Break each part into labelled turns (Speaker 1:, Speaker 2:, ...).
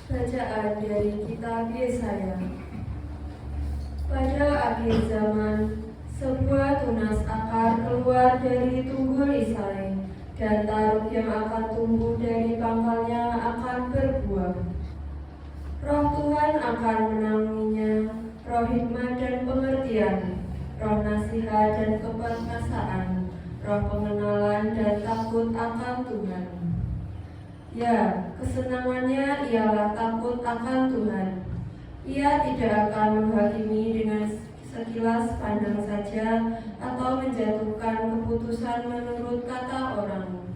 Speaker 1: Bacaan dari kitab Yesaya. Pada akhir zaman, sebuah tunas akar keluar dari tunggul Isai, dan taruk yang akan tumbuh dari pangkalnya akan berbuah. Roh Tuhan akan menaunginya, roh hikmat dan pengertian, roh nasihat dan keperkasaan, roh pengenalan dan takut akan Tuhan. Ya, kesenangannya ialah takut akan Tuhan. Ia tidak akan menghakimi dengan sekilas pandang saja atau menjatuhkan keputusan menurut kata orang.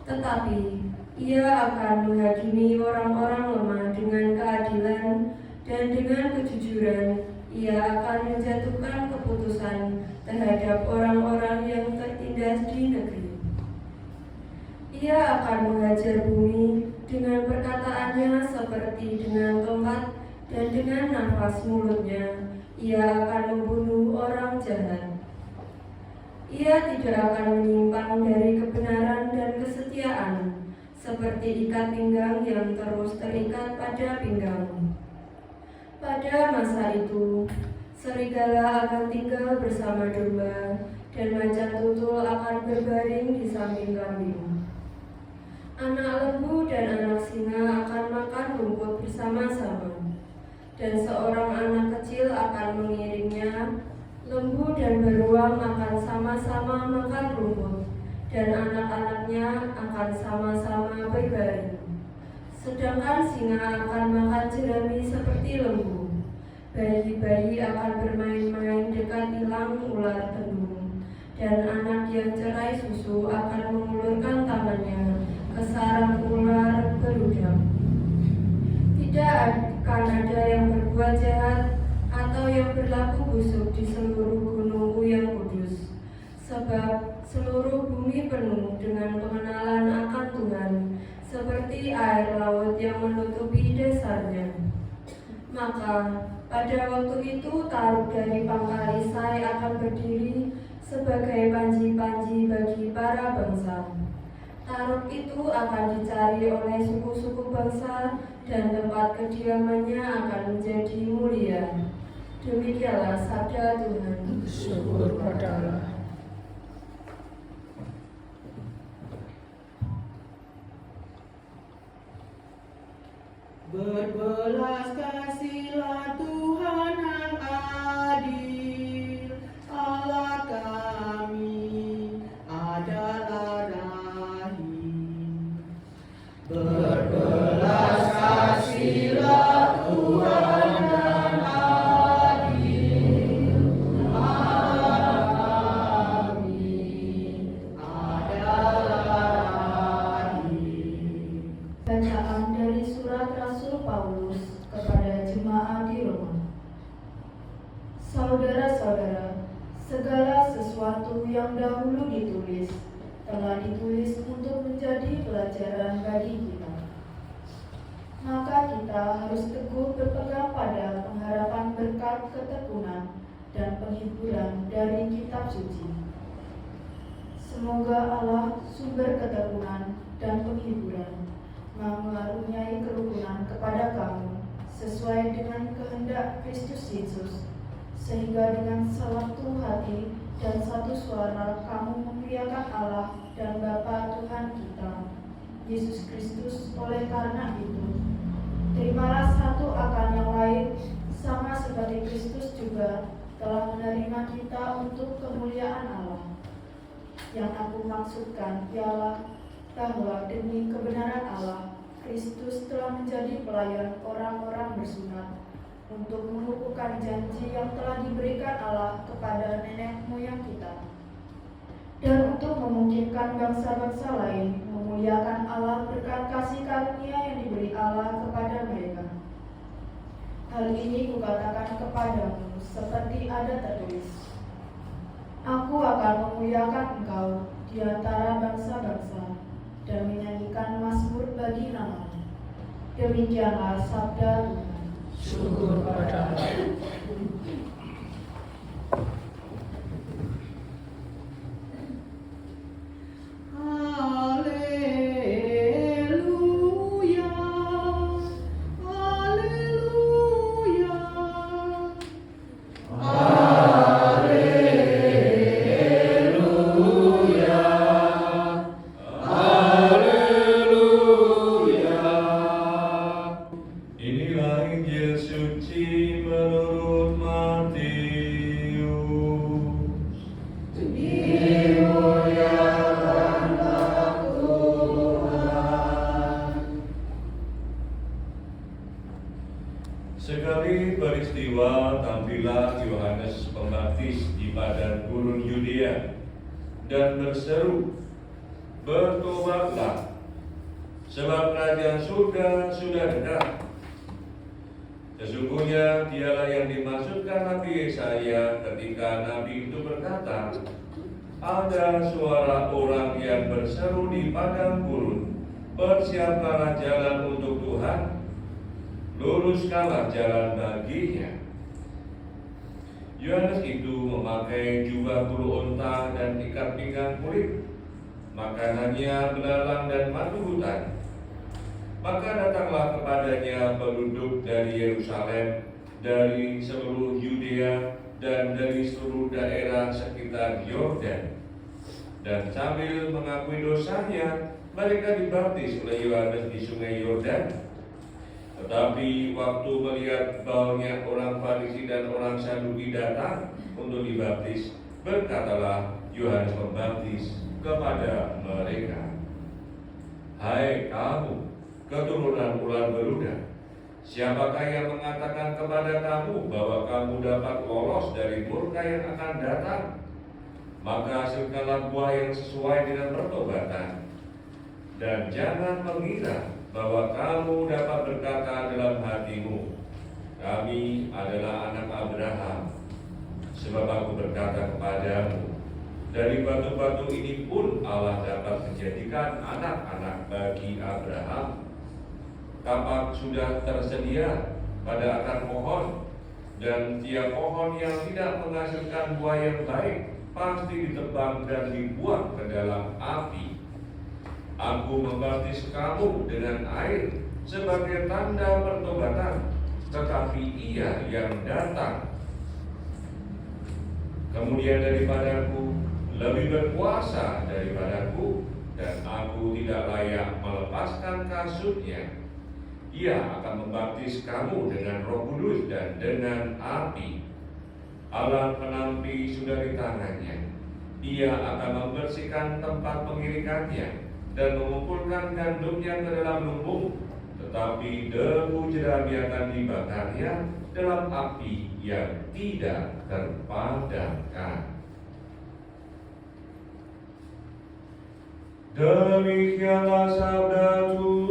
Speaker 1: Tetapi ia akan menghakimi orang-orang lemah dengan keadilan, dan dengan kejujuran ia akan menjatuhkan keputusan terhadap orang-orang yang tertindas di negeri. Ia akan menghajar bumi dengan perkataannya seperti dengan tongkat, dan dengan nafas mulutnya ia akan membunuh orang jahat. Ia tidak akan menyimpang dari kebenaran dan kesetiaan, seperti ikat pinggang yang terus terikat pada pinggang. Pada masa itu, serigala akan tinggal bersama domba, dan macan tutul akan berbaring di samping kambing. Anak lembu dan anak singa akan makan rumput bersama-sama, dan seorang anak kecil akan mengiringnya. Lembu dan beruang akan sama-sama makan rumput, dan anak-anaknya akan sama-sama berbaring. Sedangkan singa akan makan jerami seperti lembu. Bayi-bayi akan bermain-main dekat tilang ular tendung, dan anak yang cerai susu akan mengulurkan tangannya ke sarang ular beludak. Tidak akan ada yang berbuat jahat atau yang berlaku busuk di seluruh gunungku yang kudus, sebab seluruh bumi penuh dengan pengenalan akan Tuhan, seperti air laut yang menutupi dasarnya. Maka pada waktu itu taruk dari pangkal Isai akan berdiri sebagai panji-panji bagi para bangsa. Taruk itu akan dicari oleh suku-suku bangsa, dan tempat kediamannya akan menjadi mulia. Demikianlah sabda Tuhan.
Speaker 2: Syukur pada Allah.
Speaker 3: Berbelas kasihlah Tuhan yang adil, Allah kami adalah rahim. Berbelas kasihlah Tuhan yang adil, Allah kami adalah rahim.
Speaker 1: Bacaan dari surat Rasul Paulus kepada jemaat di Roma. Saudara-saudara, segala sesuatu yang dahulu ditulis telah ditulis untuk menjadi pelajaran bagi kita. Maka kita harus teguh berpegang pada pengharapan berkat ketekunan dan penghiburan dari kitab suci. Semoga Allah, sumber ketekunan dan penghiburan, mengaruniai kerukunan kepada kamu sesuai dengan kehendak Kristus Yesus, sehingga dengan satu hati dan satu suara kamu memuliakan Allah dan Bapa Tuhan kita, Yesus Kristus. Oleh karena itu, terimalah satu akan yang lain, sama seperti Kristus juga telah menerima kita untuk kemuliaan Allah. Yang aku maksudkan ialah bahwa demi kebenaran Allah, Kristus telah menjadi pelayan orang-orang bersunat untuk mengukuhkan janji yang telah diberikan Allah kepada nenek moyang kita, dan untuk memungkinkan bangsa-bangsa lain memuliakan Allah berkat kasih karunia yang diberi Allah kepada mereka. Hal ini kukatakan kepadamu seperti ada tertulis, Aku akan memuliakan engkau di antara bangsa-bangsa, dan menyanyikan mazmur bagi nama-Mu. Demikianlah sabda Tuhan.
Speaker 2: Syukur pada Allah.
Speaker 3: Haleluya,
Speaker 4: Sekali peristiwa tampillah Yohanes Pembaptis di padang gurun Yudea dan berseru, "Bertobatlah, sebab kerajaan surga sudah dekat." Sesungguhnya dialah yang dimaksudkan Nabi Yesaya ketika Nabi itu berkata, "Ada suara orang yang berseru di padang gurun, persiapkanlah jalan untuk Tuhan, luruskanlah jalan baginya." Yohanes itu memakai jubah bulu unta dan ikat pinggang kulit, makanannya belalang dan madu hutan. Maka datanglah kepadanya penduduk dari Yerusalem, dari seluruh Yudea, dan dari seluruh daerah sekitar Yordan. Dan sambil mengakui dosanya, mereka dibaptis oleh Yohanes di sungai Yordan. Tetapi waktu melihat banyak orang Farisi dan orang Saduki datang untuk dibaptis, berkatalah Yohanes Pembaptis kepada mereka, "Hai kamu, keturunan ular beluda, siapakah yang mengatakan kepada kamu bahwa kamu dapat lolos dari murka yang akan datang? Maka hasilkanlah buah yang sesuai dengan pertobatan. Dan jangan mengira bahwa kamu dapat berkata dalam hatimu, 'Kami adalah anak Abraham.' Sebab aku berkata kepadamu, dari batu-batu ini pun Allah dapat menjadikan anak-anak bagi Abraham. Kapak sudah tersedia pada akar pohon, dan tiap pohon yang tidak menghasilkan buah yang baik pasti ditebang dan dibuang ke dalam api. Aku membaptis kamu dengan air sebagai tanda pertobatan, tetapi Ia yang datang kemudian daripadaku lebih berkuasa daripadaku, dan aku tidak layak melepaskan kasutnya. Ia akan membaptis kamu dengan Roh Kudus dan dengan api. Alat penampi sudah di tangannya. Ia akan membersihkan tempat pengirikannya dan mengumpulkan gandumnya ke dalam lumbung, tetapi debu jerami akan dibakarnya dalam api yang tidak terpadamkan." Demikianlah sabda Tuhan.